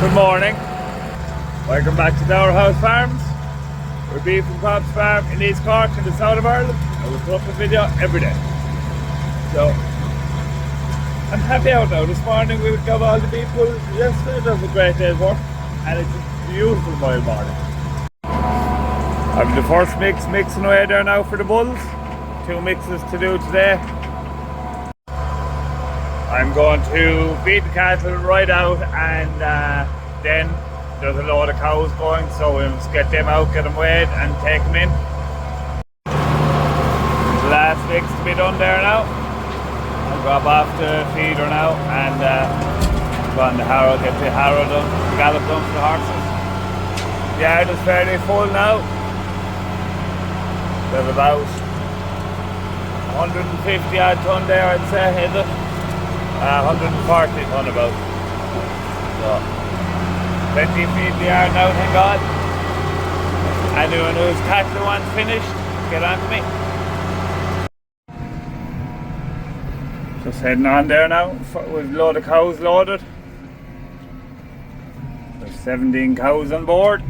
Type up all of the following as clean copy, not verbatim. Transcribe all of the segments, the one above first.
Good morning. Welcome back to Dower House Farms. We're beef and crops farm in East Cork in the south of Ireland. I will put up a video every day. So I'm happy out now. This morning we got all the beef bulls. Yesterday was a great day's work and it's a beautiful mild morning. I'm the first mixing away there now for the bulls. 2 mixes to do today. I'm going to feed the cattle right out and then there's a load of cows going, so we must get them out, get them weighed and take them in. The last mix to be done there now. I'll drop off the feeder now and go on the harrow, get the harrow done, the gallop done for the horses. The yard is fairly full now. There's about 150 odd tonne there, I'd say, is it? 140 tonne about. So, plenty of feed in the yard now, thank God. Anyone who's cattle wants finished, get on to me. Just heading on there now with a load of cows loaded. There's 17 cows on board.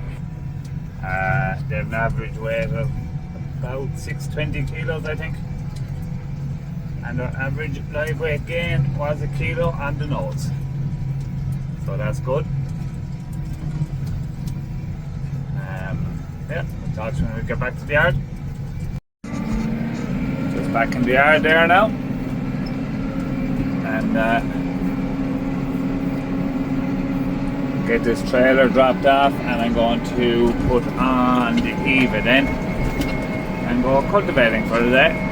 They have an average weight of about 620 kilos, I think. And our average live weight gain was a kilo on the nose. So that's good. Yeah, we'll talk to you when we get back to the yard. Just back in the yard there now. And get this trailer dropped off and I'm going to put on the Eva then and go cultivating for the day.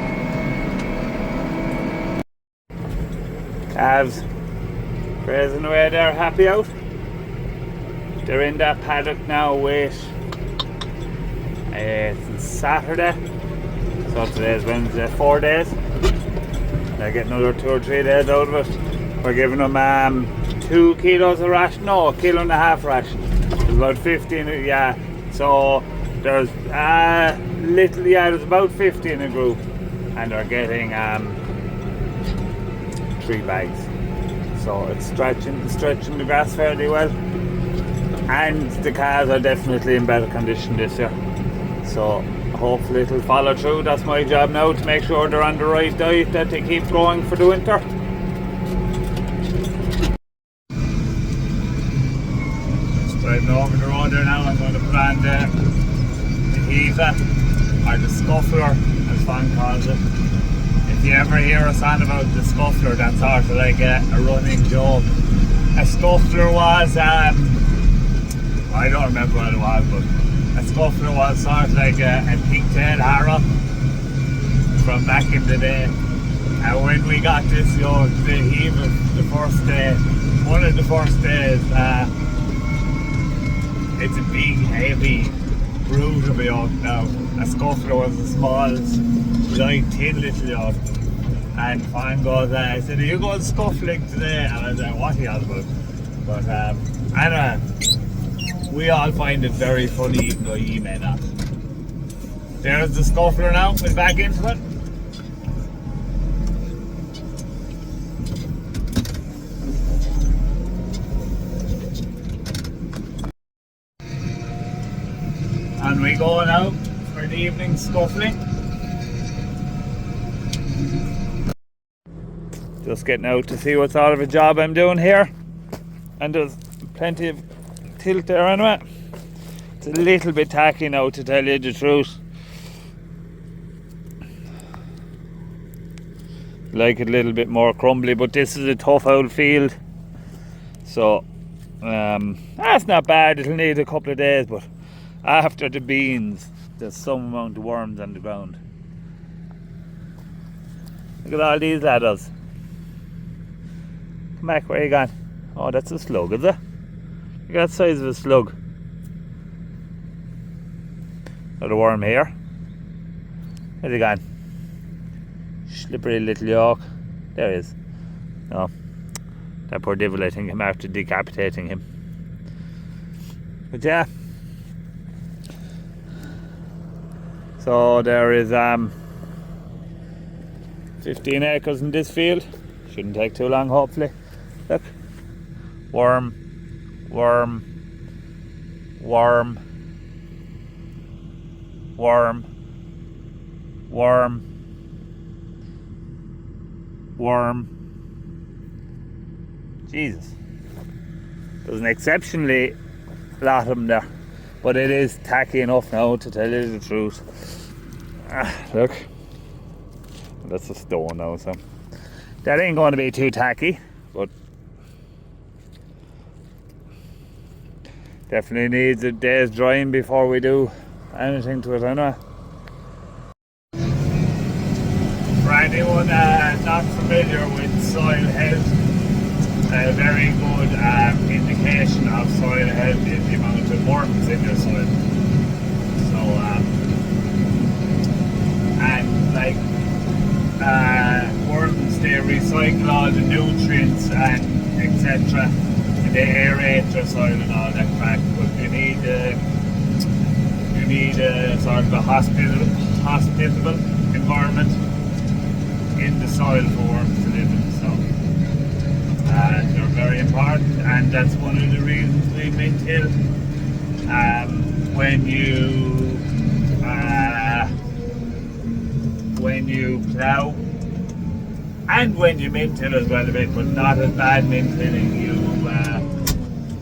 Calves grazing away there, happy out. They're in that paddock now with it's Saturday, so today's Wednesday, 4 days. They're getting another 2 or 3 days out of it. We're giving them 2 kilos of ration, no, 1.5 kilos ration. It's about 15, yeah. So there's there's about 50 in a group, and they're getting 3 bags. So it's stretching the grass fairly well, and the calves are definitely in better condition this year. So hopefully it'll follow through. That's my job now, to make sure they're on the right diet, that they keep growing for the winter. Just driving over the road there now. I'm going to put on the Eva, or the scuffler as Fan calls it. If you ever hear us on about the scuffler, that's sort of like a running joke. A scuffler was, I don't remember what it was, but a scuffler was sort of like a pigtail harrow from back in the day. And when we got this yoke, the first day, one of the first days, it's a big, heavy brood of a yoke now. A scuffler was the smallest, light, thin little yoke. And Fan goes, I said, are you going scuffling today? And I was like, what are you all about? But anyway, we all find it very funny, even though you may not. There's the scuffler now, we're back into it. And we go now for the evening scuffling. Just getting out to see what sort of a job I'm doing here. And there's plenty of tilt there anyway. It's a little bit tacky now, to tell you the truth. Like it a little bit more crumbly, but this is a tough old field. So that's not bad. It'll need a couple of days, but after the beans there's some amount of worms on the ground. Look at all these ladders. Come back, where are you going? Oh, that's a slug, is it? Look at that size of a slug. Got a worm here. Where's he gone? Slippery little yoke. There he is. Oh, that poor devil, I think I'm after decapitating him. But yeah. So there is 15 acres in this field. Shouldn't take too long, hopefully. Look, worm worm, worm, worm, worm, worm. Jesus, there's an exceptionally lot of them there, but it is tacky enough now, to tell you the truth. Look, that's a stone now, so that ain't going to be too tacky, but definitely needs a day's drying before we do anything to it anyway. For anyone not familiar with soil health, a very good indication of soil health is the amount of worms in your soil. So, and like worms, they recycle all the nutrients and etc. And they aerate your soil and all that crap. But you need a sort of a hospitable environment in the soil for worms to live in. So they're very important, and that's one of the reasons we mint-till. When you plough and when you mint-till as well a bit, but not as bad mint-tilling,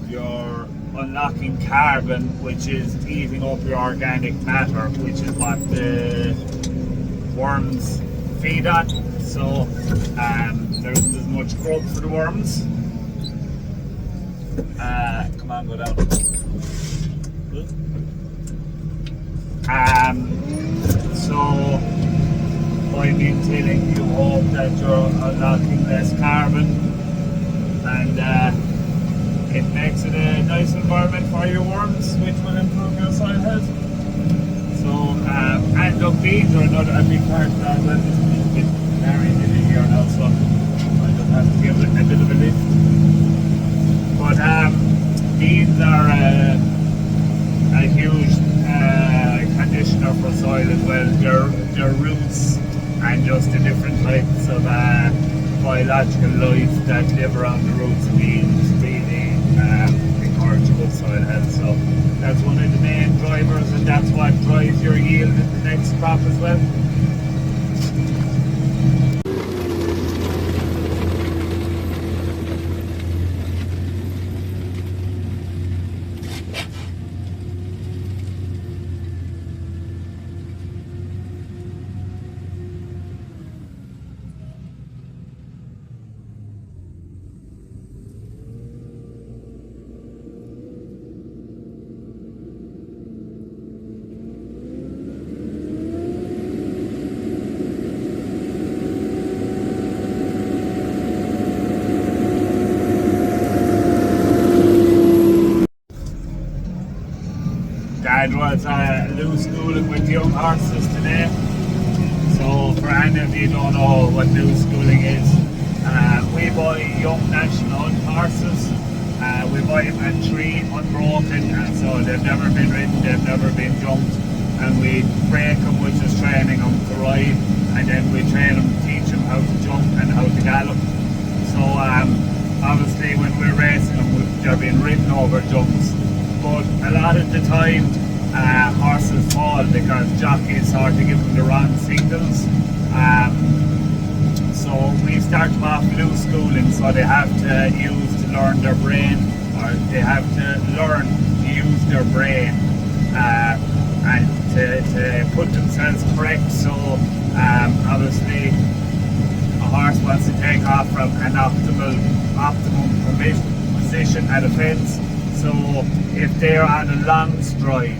you're unlocking carbon, which is eating up your organic matter, which is what the worms feed on. So there isn't as much grub for the worms. Come on, go down. So by mint-tilling, you hope that you're unlocking less carbon, and it makes it a nice environment for your worms, which will improve your soil health. So, and look, beans are another big part of that. Well, it's a bit buried in here now, so I just have to give it a bit of a lift. But beans are a huge conditioner for soil as well. Their roots and just the different types of biological life that live around the roots of beans really encourage good soil health. So that's one of the main drivers, and that's what drives your yield in the next crop as well. Dad was loose schooling with young horses today. So for any of you who don't know what loose schooling is, we buy young national horses. We buy them at 3 unbroken, and so they've never been ridden, they've never been jumped, and we break them, which is training them to ride, and then we train them, teach them how to jump and how to gallop. So obviously when we're racing them, they're being ridden over jumps. But a lot of the time horses fall because jockeys sort of give them the wrong signals. So we start them off loose schooling, so they have to learn their brain, or they have to learn to use their brain and to put themselves correct. So obviously a horse wants to take off from an optimum position at a fence. So if they're on a long stride,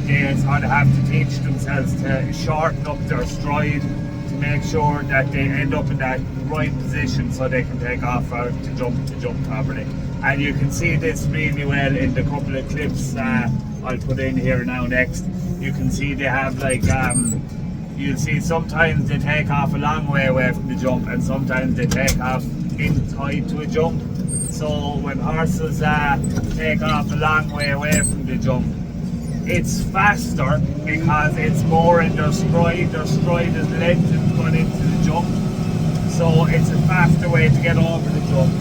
they sort of have to teach themselves to shorten up their stride to make sure that they end up in that right position so they can take off to jump properly. And you can see this really well in the couple of clips I'll put in here now next. You can see they have like, you'll see sometimes they take off a long way away from the jump, and sometimes they take off in tight to a jump. So when horses take off a long way away from the jump, it's faster because it's more in their stride. Their stride is lengthened going into the jump. So it's a faster way to get over the jump.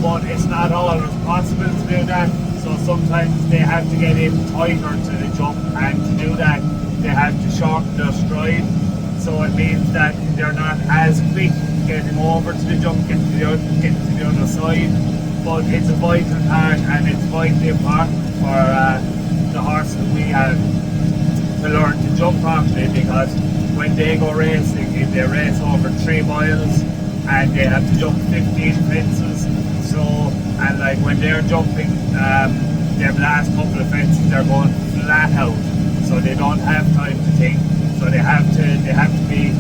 but it's not always possible to do that. So sometimes they have to get in tighter to the jump, and to do that they have to shorten their stride. So it means that they're not as quick getting over to the jump, getting to the other side. But it's a vital part, and it's vitally important for the horses we have to learn to jump properly, because when they go racing, if they race over 3 miles and they have to jump 15 fences, so, and like when they're jumping their last couple of fences, they're going flat out, so they don't have time to think. So they have to be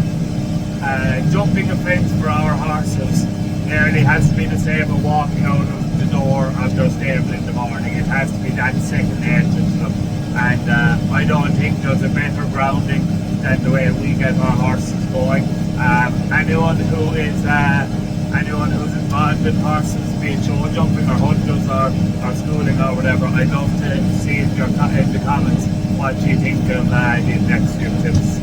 jumping a fence for our horses nearly has to be the same as walking out of the door of their stable in the morning. It has to be that second nature to them. And I don't think there's a better grounding than the way we get our horses going. Anyone who's involved in horses, be it show jumping or hunters or schooling or whatever, I'd love to see in the comments what you think of these next few tips.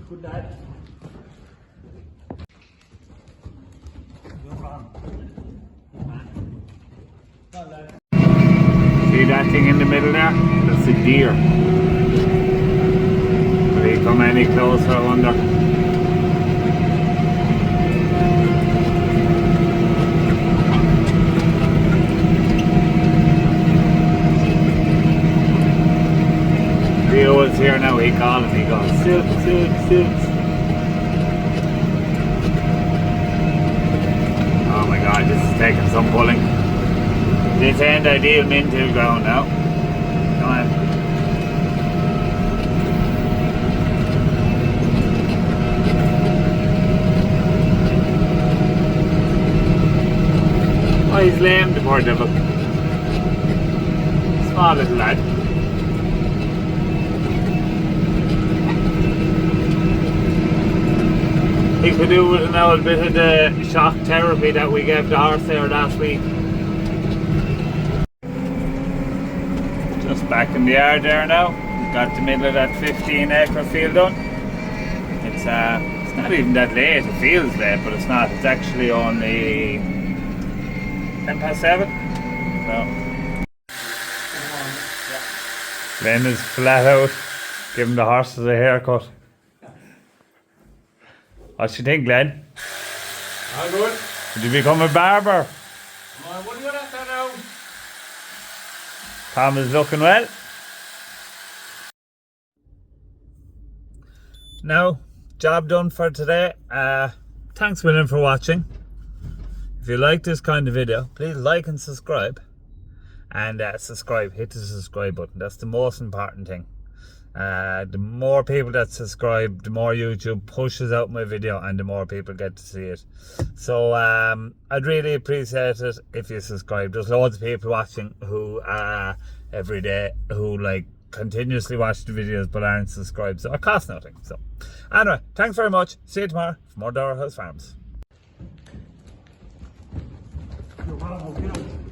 Good lad. See that thing in the middle there? That's a deer. Will he come any closer, I wonder? Leo is here now, he calls, he goes, sit. Oh my god, this is taking some pulling. This end ideal into the ground now. Come on. Oh, he's lame, the poor devil. Small little lad. He could do with an old bit of the shock therapy that we gave the horse there last week. Just back in the yard there now. We've got the middle of that 15-acre field done. It's not even that late. It feels late, but it's not. It's actually only 7:10. So Glenn is flat out giving the horses a haircut. What you think, Glenn? All good. Did you become a barber? What do you want to now? Tom is looking well. Now, job done for today. Thanks William for watching. If you like this kind of video, please like and subscribe. And hit the subscribe button. That's the most important thing. The more people that subscribe, the more YouTube pushes out my video and the more people get to see it. So I'd really appreciate it if you subscribe. There's loads of people watching who every day who like continuously watch the videos but aren't subscribed, so it costs nothing. So anyway, thanks very much. See you tomorrow for more Dora House Farms.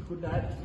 Good lad.